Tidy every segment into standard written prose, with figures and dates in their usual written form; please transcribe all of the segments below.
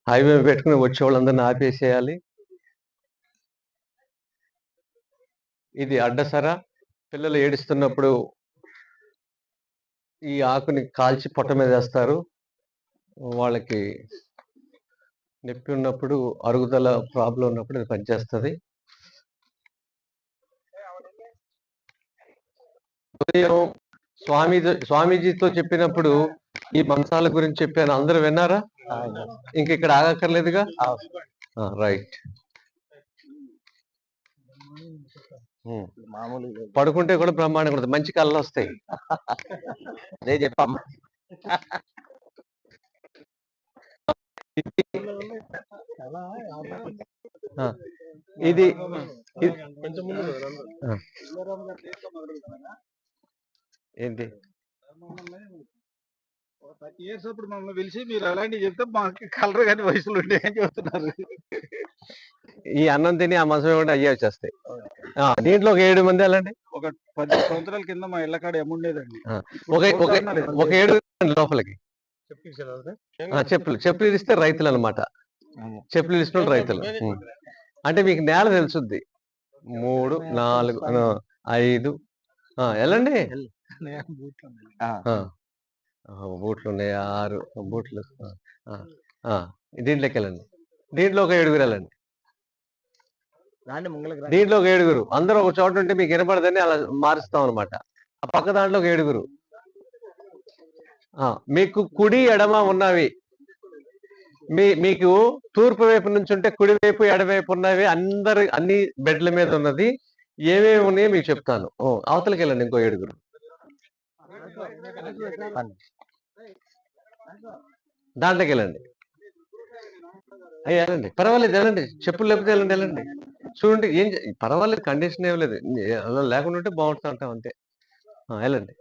Highway పెట్టుకుని వచ్చే వాళ్ళందరిని ఆపేసేయాలి. ఇది అడ్డసర. పిల్లలు ఏడుస్తున్నప్పుడు ఈ ఆకుని కాల్చి పొట్ట మీద వేస్తారు. వాళ్ళకి నొప్పి ఉన్నప్పుడు, అరుగుదల ప్రాబ్లం ఉన్నప్పుడు ఇది పనిచేస్తుంది. ఉదయం స్వామీజీతో చెప్పినప్పుడు ఈ మంచాల గురించి చెప్పాను. అందరూ విన్నారా? ఇంక ఇక్కడ ఆగక్కర్లేదుగా. రైట్. పడుకుంటే కూడా బ్రహ్మాండంగా ఉంటుంది. మంచి కళ్ళు వస్తాయి. అదే చెప్పమ్మా. ఇది ఏంటి 30 years అప్పుడు మమ్మల్ని పిలిచి మీరు అలాంటివి చెప్తే మాకు కలర్ కానీ వయసులు ఉండే అని చెప్తున్నారు. ఈ అన్నం తిని ఆ మంచం కూడా అయ్యే వచ్చేస్తాయి. దీంట్లో ఒక 7 మంది వెళ్ళండి. ఒక 10 సంవత్సరాల కింద మా ఇళ్ళ కాడ ఏముండేదండి. ఒక 7 లోపలికి చెప్పులు ఇస్తే రైతులు అనమాట. చెప్పులు ఇస్తున్న రైతులు. అంటే మీకు నేల తెలుసుద్ది. 3, 4, 5 వెళ్ళండి. బూట్లు ఉన్నాయి. 6 బూట్లు. దీంట్లోకి వెళ్ళండి. దీంట్లో ఒక 7 వెళ్ళండి. దీంట్లో ఒక 7 అందరూ ఒక చోట ఉంటే మీకు వినపడదని అలా మారుస్తాం అనమాట. ఆ పక్క దాంట్లో ఒక 7. మీకు కుడి ఎడమ ఉన్నవి. మీకు తూర్పు వైపు నుంచి ఉంటే కుడి వైపు ఎడవైపు ఉన్నవి అన్ని బెడ్ల మీద ఉన్నది. ఏమేమి ఉన్నాయో మీకు చెప్తాను. అవతలకి వెళ్ళండి. ఇంకో 7. దాంట్లోకి వెళ్ళండి. వెళ్ళండి. పర్వాలేదు, వెళ్ళండి. చెప్పులు లేకపోతే వెళ్ళండి. చూడండి, ఏం పర్వాలేదు, కండిషన్ ఏం లేదు. లేకుండా ఉంటే బాగుంటుంది అంటాం అంతే. వెళ్ళండి.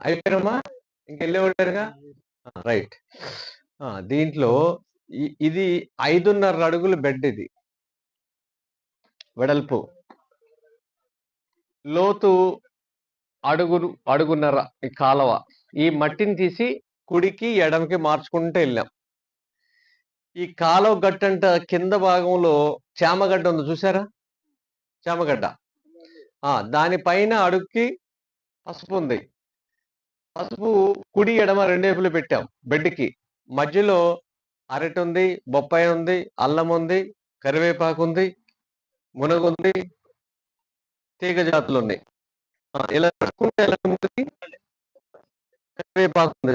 అయిపోయారమ్మా? ఇంకెళ్ళే ఉంటారుగా. రైట్. దీంట్లో ఇది 5.5 అడుగుల బెడ్. ఇది వెడల్పు, లోతు అడుగున్నర. ఈ కాలవ, ఈ మట్టిని తీసి కుడికి ఎడమకి మార్చుకుంటూ వెళ్ళాం. ఈ కాలువ గట్టంట కింద భాగంలో చామగడ్డ ఉంది, చూసారా? చామగడ్డ. దానిపైన అడుగుకి పసుపు ఉంది. పసుపు కుడి ఎడమ 2 వైపులు పెట్టాం. బెడ్కి మధ్యలో అరటి ఉంది, బొప్పాయి ఉంది, అల్లం ఉంది, కరివేపాకు ఉంది, మునగుంది, తీగ జాతులు ఉన్నాయి. ఇలా కరివేపాకు ఉంది.